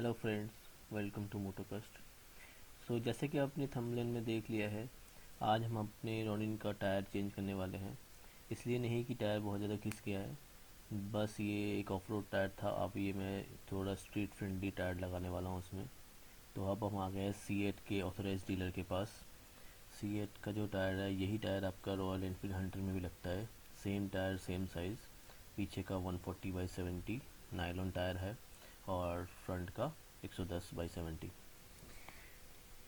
Hello friends, welcome to Motocast. जैसे कि आपने थंबनेल में देख लिया है, आज हम अपने रोनिन का टायर चेंज करने वाले हैं। इसलिए नहीं कि टायर बहुत ज़्यादा घिस गया है, बस ये एक ऑफ रोड टायर था। अब ये मैं थोड़ा स्ट्रीट फ्रेंडली टायर लगाने वाला हूँ उसमें। तो अब हम आ गए हैं C8 के ऑथराइज डीलर के पास। C8 का जो टायर है, यही टायर आपका रॉयल एनफील्ड हंटर में भी लगता है। Same tyre, same size. पीछे का 140/70 नायलॉन टायर है और फ्रंट का 110/70।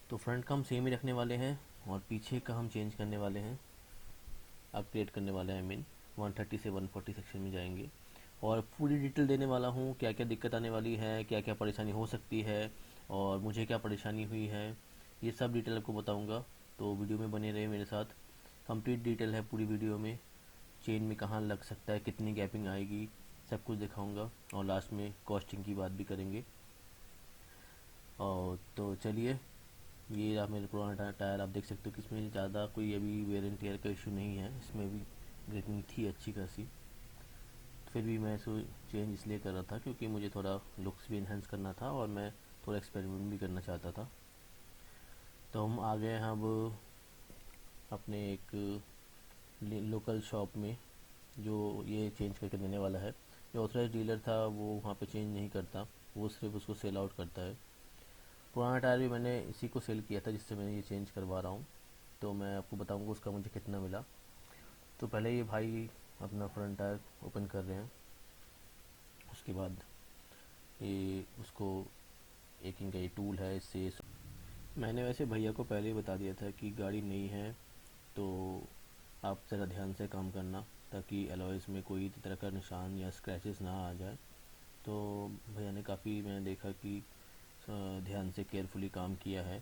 तो फ्रंट का हम सेम ही रखने वाले हैं और पीछे का हम चेंज करने वाले हैं, अपग्रेड करने वाले हैं। 130 से 140 सेक्शन में जाएंगे और पूरी डिटेल देने वाला हूँ, क्या क्या दिक्कत आने वाली है, क्या क्या परेशानी हो सकती है और मुझे क्या परेशानी हुई है, ये सब डिटेल आपको बताऊँगा। तो वीडियो में बने रहे मेरे साथ। कंप्लीट डिटेल है पूरी वीडियो में। चेन में कहाँ लग सकता है, कितनी गैपिंग आएगी, सब कुछ दिखाऊंगा और लास्ट में कॉस्टिंग की बात भी करेंगे। और तो चलिए, ये रहा मेरा पुराना टायर। आप देख सकते हो कि इसमें ज़्यादा कोई अभी वेयर एंड टेयर का इशू नहीं है। इसमें भी ग्रिपिंग थी अच्छी खासी, फिर भी मैं इसको चेंज इसलिए कर रहा था क्योंकि मुझे थोड़ा लुक्स भी इन्हेंस करना था और मैं थोड़ा एक्सपेरिमेंट भी करना चाहता था। तो हम आ गए हैं अब अपने एक लोकल शॉप में जो ये चेंज करके देने वाला है। जो ऑथराइज डीलर था वो वहाँ पे चेंज नहीं करता, वो सिर्फ उसको सेल आउट करता है। पुराना टायर भी मैंने इसी को सेल किया था जिससे मैं ये चेंज करवा रहा हूँ। तो मैं आपको बताऊँगा उसका मुझे कितना मिला। तो पहले ये भाई अपना फ्रंट टायर ओपन कर रहे हैं, उसके बाद ये उसको एक इनका ये टूल है, इससे मैंने वैसे भैया को पहले ही बता दिया था कि गाड़ी नई है तो आप ज़रा ध्यान से काम करना, ताकि अलॉयज़ में कोई तरह का निशान या स्क्रैचेस ना आ जाए। तो भैया ने काफ़ी, मैंने देखा कि ध्यान से केयरफुली काम किया है।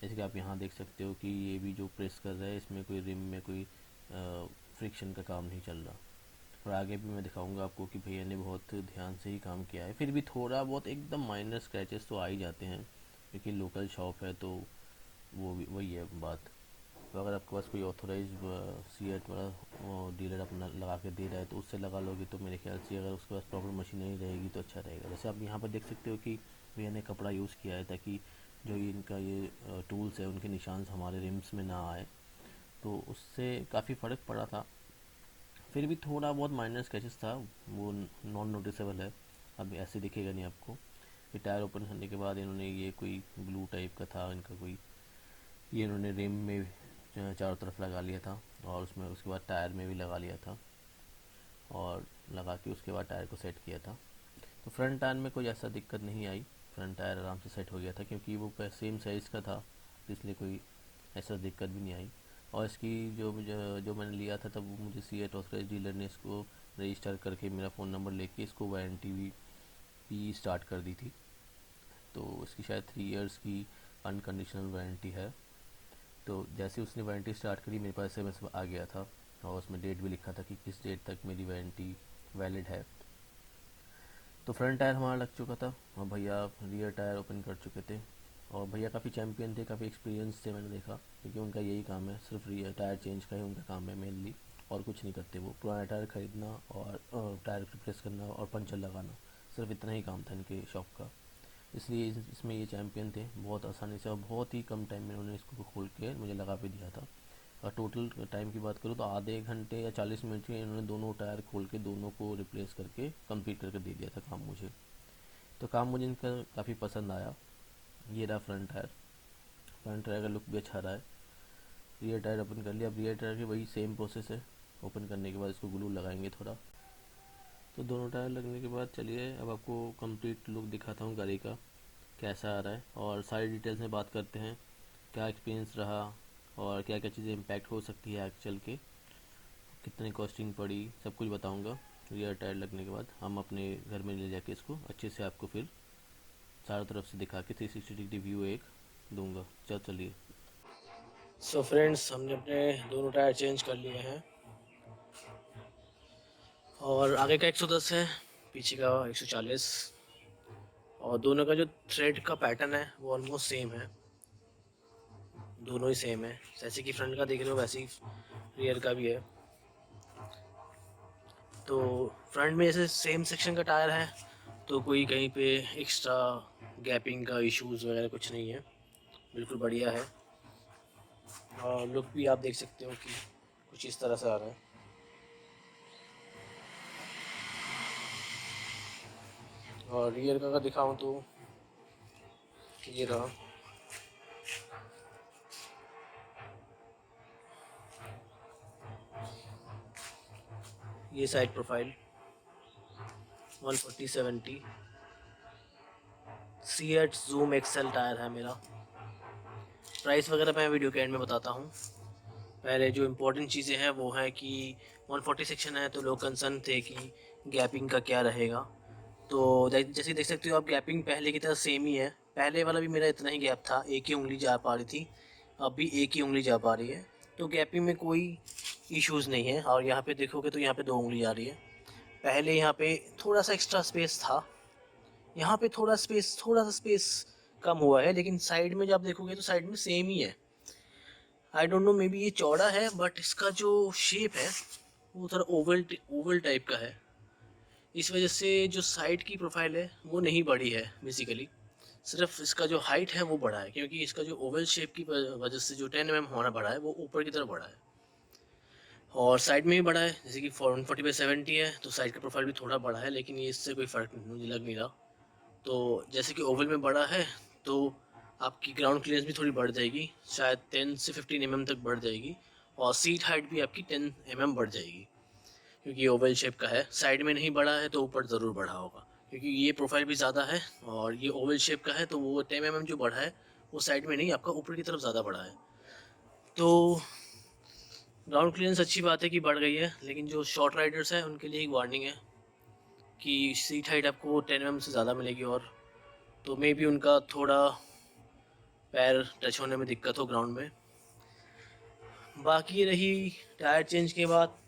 जैसे कि आप यहाँ देख सकते हो कि ये भी जो प्रेस कर रहा है, इसमें कोई रिम में कोई फ्रिक्शन का काम नहीं चल रहा। और आगे भी मैं दिखाऊंगा आपको कि भैया ने बहुत ध्यान से ही काम किया है। फिर भी थोड़ा बहुत एकदम माइनर स्क्रैचेस तो आ ही जाते हैं क्योंकि लोकल शॉप है, तो वो भी वही है बात। तो अगर आपके पास कोई ऑथोराइज C8 वाला डीलर अपना लगा के दे रहा है तो उससे लगा लोगे तो मेरे ख्याल से अगर उसके पास प्रॉपर मशीनरी रहेगी तो अच्छा रहेगा। जैसे आप यहाँ पर देख सकते हो कि भैया ने कपड़ा यूज़ किया है ताकि जो ये इनका ये टूल्स है उनके निशान हमारे रिम्स में ना आए, तो उससे काफ़ी फ़र्क पड़ा था। फिर भी थोड़ा बहुत माइनर स्केचेस था, वो नॉन नोटिसेबल है, अब ऐसे दिखेगा नहीं आपको। ये टायर ओपन करने के बाद इन्होंने ये कोई ग्लू टाइप का था इनका कोई, ये इन्होंने रिम में चारों तरफ लगा लिया था और उसमें उसके बाद टायर में भी लगा लिया था और लगा के उसके बाद टायर को सेट किया था। तो फ्रंट टायर में कोई ऐसा दिक्कत नहीं आई, फ्रंट टायर आराम से सेट हो गया था क्योंकि वो सेम साइज़ का था, इसलिए कोई ऐसा दिक्कत भी नहीं आई। और इसकी जो मैंने लिया था तब मुझे C8 ऑथराइज डीलर ने इसको रजिस्टर करके मेरा फ़ोन नंबर लेके इसको वारंटी भी स्टार्ट कर दी थी। तो इसकी शायद 3 इयर्स की अनकंडीशनल वारंटी है। तो जैसे उसने वारंटी स्टार्ट करी मेरे पास SMS आ गया था और उसमें डेट भी लिखा था कि किस डेट तक मेरी वारंटी वैलिड है। तो फ्रंट टायर हमारा लग चुका था और भैया रियर टायर ओपन कर चुके थे। और भैया काफ़ी चैम्पियन थे, काफ़ी एक्सपीरियंस थे, मैंने देखा, क्योंकि उनका यही काम है, सिर्फ रियर टायर चेंज का ही उनका काम है मेनली, और कुछ नहीं करते वो। पुराना टायर ख़रीदना और टायर रिप्लेस करना और पंचर लगाना, सिर्फ इतना ही काम था इनके शॉप का। इसलिए इसमें ये चैम्पियन थे। बहुत आसानी से और बहुत ही कम टाइम में उन्होंने इसको खोल के मुझे लगा भी दिया था। और टोटल टाइम की बात करूँ तो आधे घंटे या 40 मिनट में इन्होंने दोनों टायर खोल के दोनों को रिप्लेस करके कंप्लीट करके दे दिया था काम मुझे। तो काम मुझे इनका काफ़ी पसंद आया। ये रहा फ्रंट टायर। फ्रंट टायर का लुक भी अच्छा रहा है। रियर टायर ओपन कर लिया। अब रियर टायर की वही सेम प्रोसेस है, ओपन करने के बाद इसको ग्लू लगाएंगे थोड़ा। तो दोनों टायर लगने के बाद चलिए अब आपको कंप्लीट लुक दिखाता हूँ गाड़ी का कैसा आ रहा है, और सारी डिटेल्स में बात करते हैं, क्या एक्सपीरियंस रहा और क्या क्या चीज़ें इम्पैक्ट हो सकती है आगे चल के, कितनी कॉस्टिंग पड़ी, सब कुछ बताऊंगा। रियर टायर लगने के बाद हम अपने घर में ले जाके इसको अच्छे से आपको फिर चारों तरफ से दिखा के 360 डिग्री व्यू एक दूंगा। चलिए। सो फ्रेंड्स, हमने अपने दोनों टायर चेंज कर लिए हैं और आगे का 110 है, पीछे का 140, और दोनों का जो थ्रेड का पैटर्न है वो ऑलमोस्ट सेम है, दोनों ही सेम है। जैसे कि फ्रंट का देख रहे हो वैसे ही रियर का भी है। तो फ्रंट में जैसे सेम सेक्शन का टायर है तो कोई कहीं पे एक्स्ट्रा गैपिंग का इश्यूज़ वगैरह कुछ नहीं है, बिल्कुल बढ़िया है। और लुक भी आप देख सकते हो कि कुछ इस तरह से आ रहा है। और रियर का अगर दिखाऊँ तो ये रहा। ये side profile 140/70 CEAT zoom excel tyre है मेरा। प्राइस वगैरह मैं वीडियो के एंड में बताता हूँ। पहले जो इम्पोर्टेंट चीज़ें हैं वो है कि 140 सेक्शन है, तो लोग कंसर्न थे कि गैपिंग का क्या रहेगा। तो जैसे देख सकते हो आप, गैपिंग पहले की तरह सेम ही है। पहले वाला भी मेरा इतना ही गैप था, एक ही उंगली जा पा रही थी, अब भी एक ही उंगली जा पा रही है। तो गैपिंग में कोई इश्यूज़ नहीं है। और यहाँ पे देखोगे तो यहाँ पे 2 उंगली जा रही है। पहले यहाँ पे थोड़ा सा एक्स्ट्रा स्पेस था, यहाँ पे थोड़ा सा स्पेस कम हुआ है, लेकिन साइड में जब आप देखोगे तो साइड में सेम ही है। I don't know, may be ये चौड़ा है, बट इसका जो शेप है वो थोड़ा ओवल टाइप का है। इस वजह से जो साइड की प्रोफाइल है वो नहीं बढ़ी है बेसिकली। सिर्फ इसका जो हाइट है वो बढ़ा है, क्योंकि इसका जो ओवल शेप की वजह से जो 10 mm होना बढ़ा है वो ऊपर की तरफ बढ़ा है। और साइड में भी बढ़ा है, जैसे कि 140/70 है तो साइड का प्रोफाइल भी थोड़ा बढ़ा है, लेकिन ये इससे कोई फ़र्क मुझे लग नहीं रहा। तो जैसे कि ओवल में बड़ा है तो आपकी ग्राउंड क्लियरेंस भी थोड़ी बढ़ जाएगी, शायद 10 से 15 mm तक बढ़ जाएगी। और सीट हाइट भी आपकी 10 mm बढ़ जाएगी, क्योंकि ये ओवल शेप का है। साइड में नहीं बढ़ा है तो ऊपर ज़रूर बढ़ा होगा, क्योंकि ये प्रोफाइल भी ज़्यादा है। और ये ओवल शेप का है तो वो 10 mm जो बढ़ा है वो साइड में नहीं, आपका ऊपर की तरफ ज़्यादा बढ़ा है। तो ग्राउंड क्लियरेंस अच्छी बात है कि बढ़ गई है, लेकिन जो शॉर्ट राइडर्स हैं उनके लिए एक वार्निंग है कि सीट हाइट आपको 10 mm से ज़्यादा मिलेगी, और तो मे भी उनका थोड़ा पैर टच होने में दिक्कत हो ग्राउंड में। बाकी रही टायर चेंज के बाद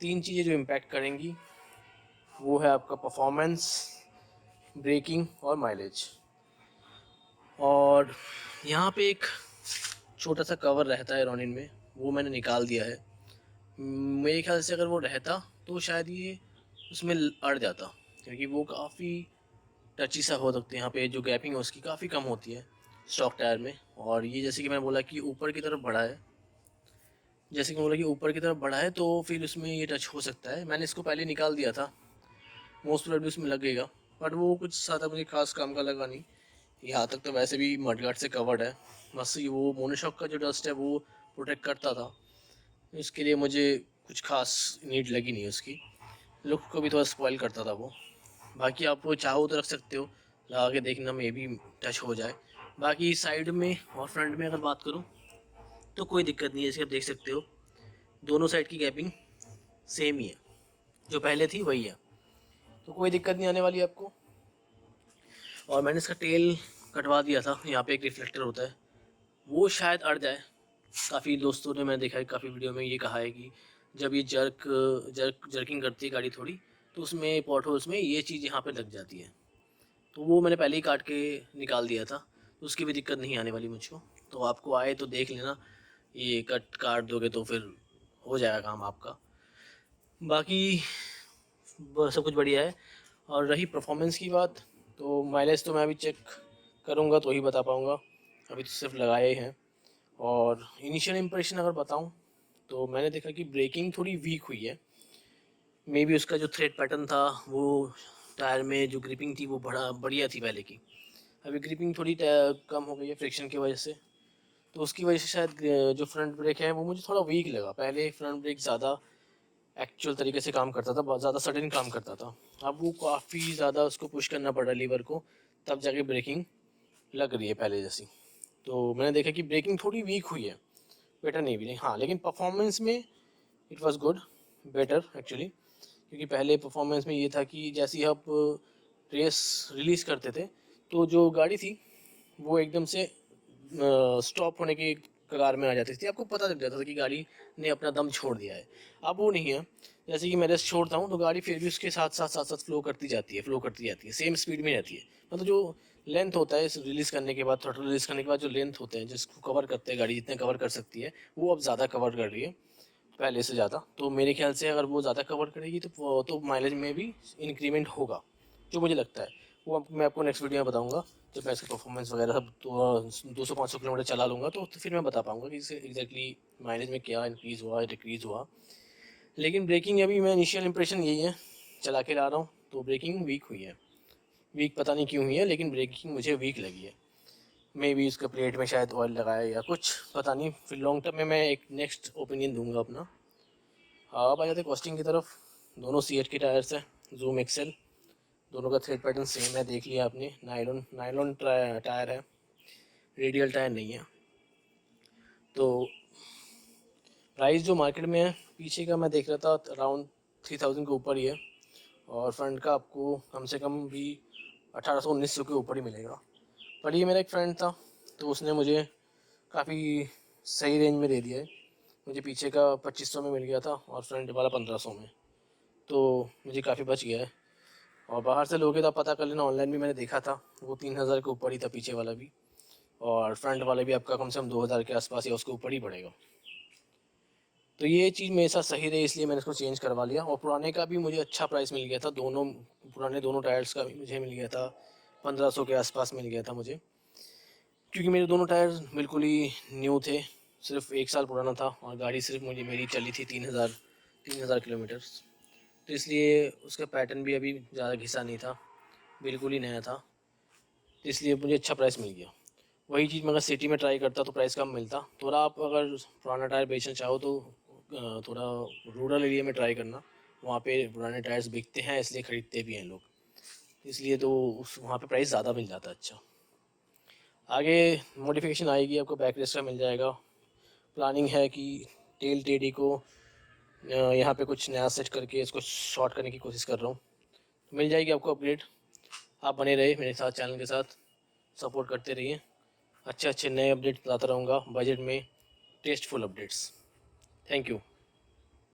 3 चीज़ें जो इम्पैक्ट करेंगी, वो है आपका परफॉर्मेंस, ब्रेकिंग और माइलेज। और यहाँ पे एक छोटा सा कवर रहता है रोनिन में, वो मैंने निकाल दिया है। मेरे ख्याल से अगर वो रहता तो शायद ये उसमें अड़ जाता, क्योंकि वो काफ़ी टची सा हो सकता है। यहाँ पे जो गैपिंग है उसकी काफ़ी कम होती है स्टॉक टायर में। और ये जैसे कि मैं बोला कि ऊपर की तरफ बढ़ा है, जैसे कि बोला कि ऊपर की तरफ बढ़ा है तो फिर उसमें ये टच हो सकता है। मैंने इसको पहले निकाल दिया था, मोस्ट प्रोबेबली उसमें लगेगा, बट वो कुछ ज़्यादा मुझे खास काम का लगा नहीं। यहाँ तक तो वैसे भी मडगार्ड से कवर्ड है, बस ये वो मोनोशॉक का जो डस्ट है वो प्रोटेक्ट करता था। इसके लिए मुझे कुछ खास नीड लगी नहीं उसकी, लुक को भी थोड़ा स्पॉइल करता था वो। बाकी आप वो चाहो तो रख सकते हो, लगा के देखना में भी टच हो जाए। बाकी साइड में और फ्रंट में अगर बात करूँ तो कोई दिक्कत नहीं है। जैसे आप देख सकते हो दोनों साइड की गैपिंग सेम ही है, जो पहले थी वही है, तो कोई दिक्कत नहीं आने वाली आपको। और मैंने इसका टेल कटवा दिया था, यहाँ पे एक रिफ्लेक्टर होता है वो शायद अड़ जाए। काफ़ी दोस्तों ने, मैंने देखा है काफ़ी वीडियो में ये कहा है कि जब ये जर्किंग करती है गाड़ी थोड़ी, तो उसमें पॉट होल्स में ये चीज़ यहाँ पे लग जाती है। तो वो मैंने पहले ही काट के निकाल दिया था, तो उसकी भी दिक्कत नहीं आने वाली मुझको। तो आपको आए तो देख लेना, ये काट दोगे तो फिर हो जाएगा काम आपका। बाकी सब कुछ बढ़िया है। और रही परफॉर्मेंस की बात, तो माइलेज तो मैं अभी चेक करूँगा तो ही बता पाऊँगा, अभी तो सिर्फ लगाए ही हैं। और इनिशियल इम्प्रेशन अगर बताऊँ तो मैंने देखा कि ब्रेकिंग थोड़ी वीक हुई है। मे बी उसका जो थ्रेड पैटर्न था वो टायर में जो ग्रिपिंग थी वो बढ़िया थी पहले की, अभी ग्रिपिंग थोड़ी कम हो गई है फ्रिक्शन की वजह से। तो उसकी वजह से शायद जो फ्रंट ब्रेक है वो मुझे थोड़ा वीक लगा। पहले फ्रंट ब्रेक ज़्यादा एक्चुअल तरीके से काम करता था, बहुत ज़्यादा सडन काम करता था। अब वो काफ़ी ज़्यादा उसको पुश करना पड़ रहा है लीवर को, तब जाके ब्रेकिंग लग रही है पहले जैसी। तो मैंने देखा कि ब्रेकिंग थोड़ी वीक हुई है, बेटर नहीं भी नहीं, हाँ लेकिन परफॉर्मेंस में it was good, better actually. क्योंकि पहले परफॉर्मेंस में ये था कि जैसे ही आप रेस रिलीज़ करते थे तो जो गाड़ी थी वो एकदम से स्टॉप होने की कगार में आ जाती थी, आपको पता लग जाता था कि गाड़ी ने अपना दम छोड़ दिया है। अब वो नहीं है, जैसे कि मैं रेस छोड़ता हूँ तो गाड़ी फिर भी उसके साथ साथ फ्लो करती जाती है, सेम स्पीड में रहती है। मतलब जो लेंथ होता है इस रिलीज़ करने के बाद, थ्रॉटल रिलीज़ करने के बाद जो लेंथ होते हैं जिसको कवर करते हैं गाड़ी, जितने कवर कर सकती है वो अब ज़्यादा कवर कर रही है पहले से ज़्यादा। तो मेरे ख्याल से अगर वो ज़्यादा कवर करेगी तो माइलेज में भी इंक्रीमेंट होगा, जो मुझे लगता है। वो मैं आपको नेक्स्ट वीडियो में बताऊंगा। जब मैं इसका परफॉर्मेंस वगैरह सब तो 200-500 किलोमीटर चला लूँगा तो फिर मैं बता पाऊँगा कि इसे एग्जैक्टली माइलेज में क्या इंक्रीज़ हुआ डिक्रीज़ हुआ। लेकिन ब्रेकिंग अभी मैं इनिशियल इंप्रेशन यही है, चला के ला रहा हूँ तो ब्रेकिंग वीक हुई है। वीक पता नहीं क्यों हुई है, लेकिन ब्रेकिंग मुझे वीक लगी है। मे बी उसका प्लेट में शायद ऑयल लगाया या कुछ, पता नहीं। फिर लॉन्ग टर्म में मैं एक नेक्स्ट ओपिनियन दूंगा अपना। अब आ जाते कॉस्टिंग की तरफ। दोनों C8 के टायर्स हैं, जूम एक्सेल। दोनों का थ्रेड पैटर्न सेम है, देख लिया आपने। नायलॉन नायलॉन टायर है, रेडियल टायर नहीं है। तो प्राइस जो मार्केट में है, पीछे का मैं देख रहा था अराउंड 3000 के ऊपर ही है, और फ्रंट का आपको कम से कम भी 1800-1900 के ऊपर ही मिलेगा। पर ये मेरा एक फ्रेंड था, तो उसने मुझे काफ़ी सही रेंज में दे दिया है। मुझे पीछे का 2500 में मिल गया था और फ्रंट वाला 1500 में, तो मुझे काफ़ी बच गया है। और बाहर से लोगे तो आप पता कर लेना, ऑनलाइन भी मैंने देखा था, वो 3000 के ऊपर ही था पीछे वाला भी, और फ्रंट वाला भी आपका कम से कम 2000 के आसपास या उसके ऊपर ही पड़ेगा। तो ये चीज़ मेरे साथ सही रही, इसलिए मैंने इसको चेंज करवा लिया। और पुराने का भी मुझे अच्छा प्राइस मिल गया था, दोनों टायर्स का भी मुझे मिल गया था 1500 के आसपास मिल गया था मुझे, क्योंकि मेरे दोनों टायर बिल्कुल ही न्यू थे। सिर्फ 1 साल पुराना था और गाड़ी सिर्फ मेरी चली थी 3000 किलोमीटर। तो इसलिए उसका पैटर्न भी अभी ज़्यादा घिसा नहीं था, बिल्कुल ही नया था। तो इसलिए मुझे अच्छा प्राइस मिल गया। वही चीज़ मैं अगर सिटी में ट्राई करता तो प्राइस कम मिलता। थोड़ा आप अगर पुराना टायर बेचना चाहो तो थोड़ा रूरल एरिया में ट्राई करना, वहाँ पे पुराने टायर्स बिकते हैं, इसलिए ख़रीदते भी हैं लोग, इसलिए तो उस वहाँ पे प्राइस ज़्यादा मिल जाता है। अच्छा, आगे मॉडिफिकेशन आएगी, आपको बैक रेस्ट का मिल जाएगा। प्लानिंग है कि टेल टेडी को यहाँ पे कुछ नया सेट करके इसको शॉर्ट करने की कोशिश कर रहा हूँ, मिल जाएगी आपको अपग्रेड। आप बने रहे मेरे साथ, चैनल के साथ सपोर्ट करते रहिए। अच्छे अच्छे नए अपडेट लाता रहूँगा बजट में, टेस्टफुल अपडेट्स। Thank you.